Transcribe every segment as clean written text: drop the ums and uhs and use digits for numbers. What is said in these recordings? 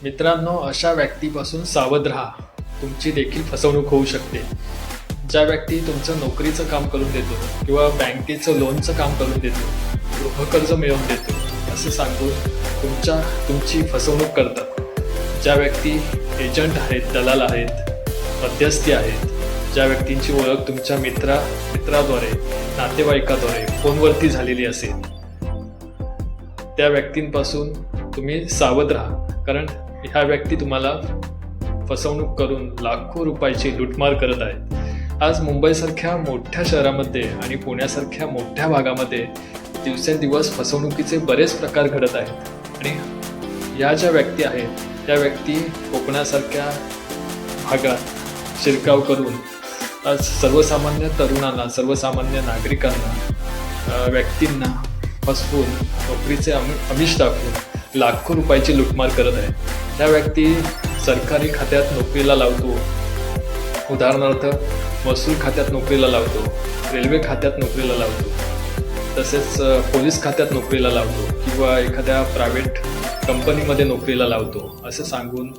मित्रांनो, अशा व्यक्तीपासून सावध राहा. तुमची देखील फसवणूक होऊ शकते. ज्या व्यक्ती तुमचं नोकरीचं काम करून देतो किंवा बँकेचं लोनचं काम करून देतो, गृहकर्ज मिळवून देतो असं सांगून तुमची फसवणूक करतात. ज्या व्यक्ती एजंट आहेत, दलाल आहेत, मध्यस्थी आहेत, ज्या व्यक्तींची ओळख तुमच्या मित्राद्वारे, नातेवाईकाद्वारे फोनवरती झालेली असेल, त्या व्यक्तींपासून तुम्ही सावध राहा. कारण ह्या व्यक्ती तुम्हाला फसवणूक करून लाखो रुपयाची लूटमार करत आहेत. आज मुंबईसारख्या मोठ्या शहरामध्ये आणि पुण्यासारख्या मोठ्या भागामध्ये दिवसेंदिवस फसवणुकीचे बरेच प्रकार घडत आहेत. आणि या ज्या व्यक्ती आहेत त्या व्यक्ती कोकणासारख्या भागात शिरकाव करून आज सर्वसामान्य तरुणांना, सर्वसामान्य नागरिकांना, व्यक्तींना फसवून नोकरीचे आमिष दाखवून लाखो रुपयाची लूटमार करत आहे. त्या व्यक्ती सरकारी खात्यात नोकरीला लावतो, उदाहरणार्थ महसूल खात्यात नोकरीला लावतो, रेल्वे खात्यात नोकरीला लावतो, तसेच पोलीस खात्यात नोकरीला लावतो किंवा एखाद्या प्रायव्हेट कंपनीमध्ये नोकरीला लावतो असं सांगून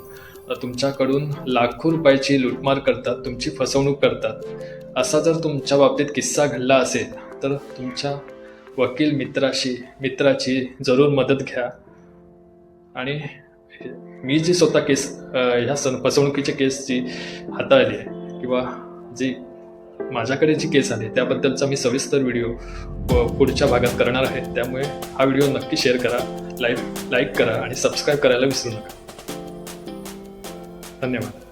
तुमच्याकडून लाखो रुपयाची लूटमार करतात, तुमची फसवणूक करतात. असा जर तुमच्या बाबतीत किस्सा घडला असेल तर तुमच्या वकील मित्राची जरूर मदत घ्या. आणि मी जी स्वतः केस ह्या फसवणुकीच्या केसची हाताळली आहे किंवा जी माझ्याकडे जी केस आली त्याबद्दलचा मी सविस्तर व्हिडिओ पुढच्या भागात करणार आहे. त्यामुळे हा व्हिडिओ नक्की शेअर करा, लाईक करा आणि सबस्क्राईब करायला विसरू नका. धन्यवाद.